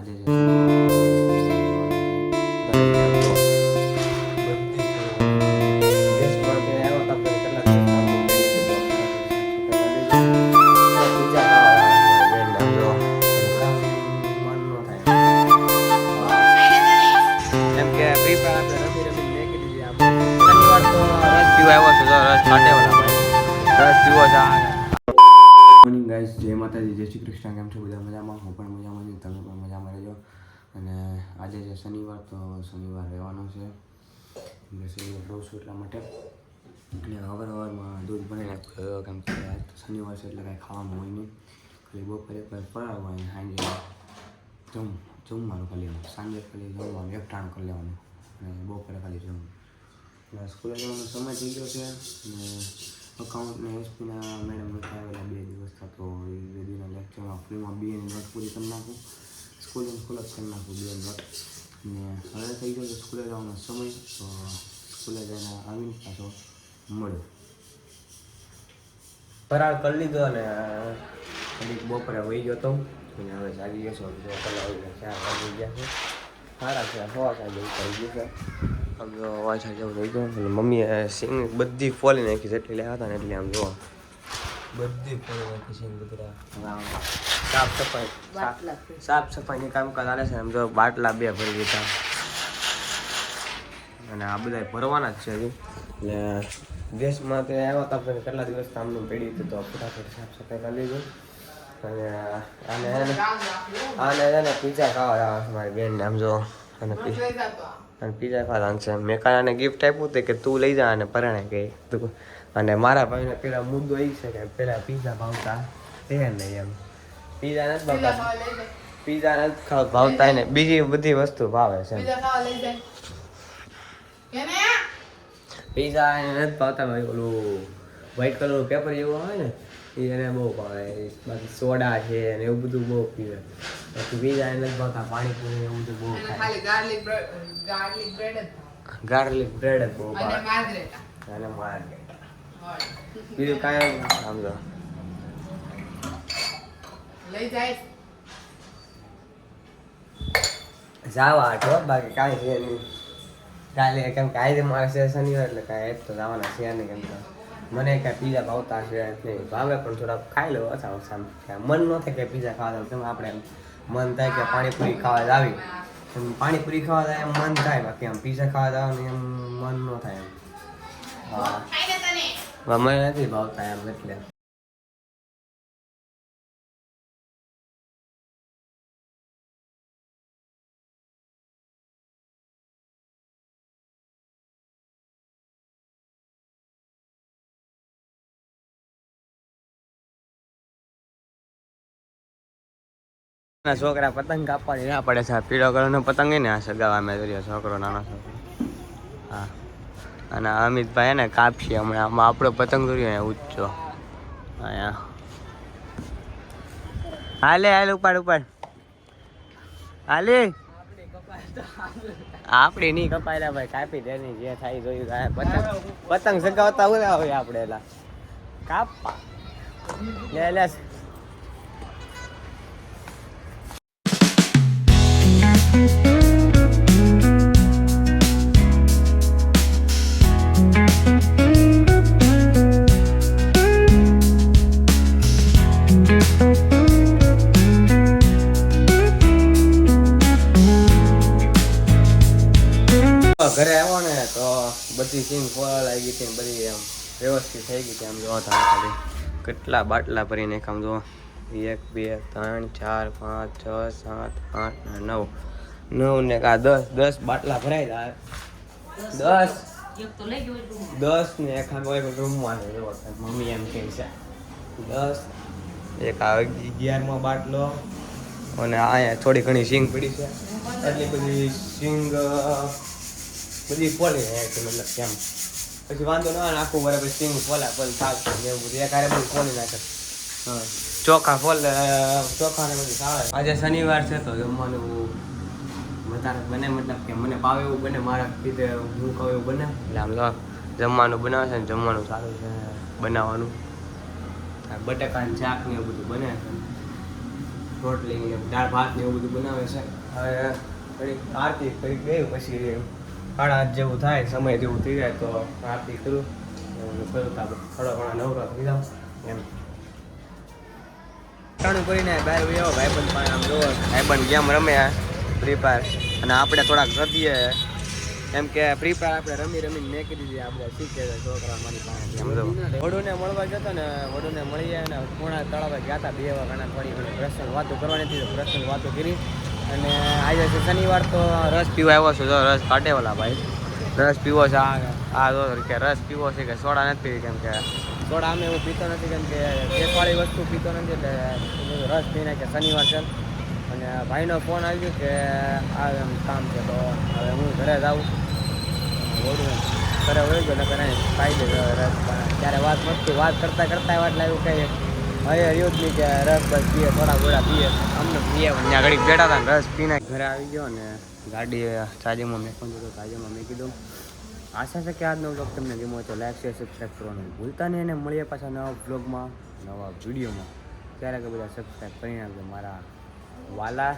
આજે morning guys, જય માતાજી, જય શ્રી કૃષ્ણ. કેમ છો બધા? મજામાં? હું પણ મજામાં છું, તમે પણ મજામાં રહેજો. અને આજે છે શનિવાર, તો શનિવાર રહેવાનો છે. શનિવાર રહું છું એટલા માટે. એટલે સવારમાં દૂધ બનાવીને કેમ કે આજ તો શનિવાર છે એટલે કાંઈ ખાવાનું હોય નહીં. ખાલી બપોરે એક વાર ફરાળ હોય, સાંજે જમવાનું ખાલી સાંજે ખાલી જમવાનું એકટાણું કરી લેવાનું અને બપોરે ખાલી જમવાનું. સ્કૂલે જવાનો સમય થઈ ગયો છે અને અકાઉન્ટને એસપીના મેડમ નથી આવેલા 2 દિવસ તો એ 2 દિનના લેક્ચરમાં ફ્રીમાં 2 નોટ પૂરી કરી નાખું. સ્કૂલ જ કરી નાખું 2 નોટ. ને હવે થઈ ગયો છે સ્કૂલે જવાનો સમય, તો સ્કૂલે જઈને આવીને પાછો મળ્યો. ફરાળ કરી લીધો અને કડીક બપોરે વહી ગયો હતો અને હવે જાગી ગયો છું. જો કલાક 4 વાગી ગયા છે. સારા છે, હવા કાંઈ જેવું કરી ગયું છે. આમ જો અવાજ જેવું થઈ ગયો. મમ્મીએ સિંગ બધી ફોલી નાખી, જેટલી લેવા હતા ને એટલે આમ જો બધી ફોલી નાખી સિંગ બધી. સાફ સફાઈની કામકાજ ચાલે છે. આમ જો બાટલા 2 ભરી દીધા અને આ બધા ભરવાના જ છે હજી. એટલે દેશમાં તે આવ્યા હતા પણ કેટલા દિવસ કામનું પડી હતું, તો ફટાફટ સાફ સફાઈ કરી લીધું. અને આને પીઝા ખાવા જવા છે મારી બેનને. આમ જો અને પીઝા ખાવા છે. મેં કાલે ગિફ્ટ આપ્યું હતું કે તું લઈ જા અને પરણે ગઈ તું. અને મારા ભાઈને પેલા મુદ્દો એ છે કે પેલા પીઝા ભાવતા તે નહીં, એમ પીઝા નથી ભાવતા, પીઝા નથી ભાવતા ને બીજી બધી વસ્તુ ભાવે છે. પીઝા નથી ભાવતા ભાઈ, ઓલું વ્હાઈટ કલરનું પેપર જેવું હોય ને એ એને બહુ ભાવે. બાકી સોડા છે ને એવું બધું બહુ પીવે. બાકી પીઝા એને નથી ભાવતા, પાણીપુરી એવું બધું બહુ ખાય. ગાર્લિક બ્રેડ જ બહુ ભાવે અને માર્ગરેટા. બીજું કાંઈ સમજો લઈ જાય જાવા આટો, બાકી કાંઈ છે નહીં કાલે. કેમ કે આજે મારે છે શનિવાર એટલે કાંઈ એક તો જવાના છે નહીં. કેમ કે મને કાંઈ પીઝા ભાવતા છે નહીં, ભાવે પણ થોડા ખાઈ લો ઓછા ઓછા. મન ન થાય કે પીઝા ખાવા કેમ આપણે મન થાય કે પાણીપુરી ખાવા જ આવી, પાણીપુરી ખાવા જાય એમ મન થાય, બાકી આમ પીઝા ખાવા જવાનું એમ મન ન થાય. એમ હા મને નથી ભાવતા એમ એટલે. છોકરા પતંગ કાપવાની ના પડે છે. પીળો કલરનો પતંગ ને આ સગાવા મેં કર્યો છોકરો, નાનો છોકરો. હા, અને અમિતભાઈ ને કાપશે હમણાં. આમાં આપણો પતંગ દોર્યો ને ઊંચો અહીંયા. હાલે ઉપાડ હાલે. આપડી નહીં કપાયેલા ભાઈ, કાપી દે ની જે થાય જોયું. પતંગ સગાવતા હોય આપણે એલા કાપા લે. ઘરે આવ્યો ને તો બધી સિંગ ફોલાઈ ગઈ હતી, બધી એમ વ્યવસ્થિત થઈ ગઈ હતી. આમ જોવા હતા ખાલી કેટલા બાટલા ભરીને આમ જો 1 2 3 4 5 6 7 8 9 ને 10 બાટલા ભરાઈ જાય. 10 ને એક રૂમમાં મમ્મી એમ કહે છે 10. એક આ 11મો બાટલો અને અહીંયા થોડી ઘણી સિંગ પડી છે. એટલી બધી સિંગ બધી ફોલી મતલબ કેમ પછી વાંધો ના આખું બરાબર સિંગ ફોલા પણ સાફ એવું બધું એક બધું ફોલી નાખે. ચોખા ચોખાને બધું સાવે. આજે શનિવાર છે તો જમવાનું વધારે બને, મતલબ કે મને ભાવે એવું બને, મારા રીતે હું કહું એવું બને. એટલે આમ જમવાનું બનાવે છે ને જમવાનું સારું છે બનાવવાનું. બટાકાનું શાક ને એવું બધું બને છે. રોટલી ને દાળ ભાત ને એવું બધું બનાવે છે. હવે ઘડીક આરતી કરી ગયું પછી 8:30 જેવું થાય, સમય જેવું થઈ જાય તો આરતી કરું થોડો ઘણા નવરો થઈ જાઉં એમ. ટાણું કરીને બહાર આવ્યો ભાઈબંધ પાસે. આમ જોવો ભાઈબંધ ગેમ રમે ફ્રી ફાયર અને આપણે થોડાક રમીએ. એમ કે ફ્રી ફાયર આપણે રમીને મેં કીધી હતી આપણે શીખે છોકરા મારી પાસે. એમ જો વડુને મળવા જતો ને વડુને મળીએ ને પૂર્ણા તળાવે ગયા હતા 2 વાગ્યા થોડી ઘણી પર્સનલ વાતો કરવાની હતી. પર્સનલ વાતો કરી અને આજે છે શનિવાર તો રસ પીવા આવ્યો છું. જો રસ કાઢેવાલા ભાઈ રસ પીવો છે. આ જો કે રસ પીવો છે કે સોડા નથી પીવી, કેમ કે સોડા અમે એવું પીતો નથી, કેમ કે કેકવાળી વસ્તુ પીતો નથી એટલે રસ પીને કે શનિવાર છે. અને ભાઈનો ફોન આવ્યો કે આ એમ કામ છે તો હવે હું ઘરે જાઉં. ઓળું ઘરે વળી ગયો નકર ખાઈ દે રસ. ત્યારે વાત કરતા વાત લાવ્યું કંઈ હવે રહ્યું જ નહીં કે રસ બસ પીએ, થોડા ગોળા પીએ અમને પીએ. ત્યાં ઘડીક બેઠા હતા ને રસ પીને ઘરે આવી ગયો ને ગાડી ચાર્જિંગમાં મેં પણ જોયું. ચાર્જિંગમાં મેં કીધું આશા છે કે આજનો વ્લોગ તમને ગમ્યો હોય તો લાઈક શેર સબસ્ક્રાઈબ કરવાનું ભૂલતા નહીં. અને મળીએ પાછા નવા વ્લોગમાં નવા વિડીયોમાં. ત્યારે કે બધા સબસ્ક્રાઈબ કરી નાખજો મારા વાલા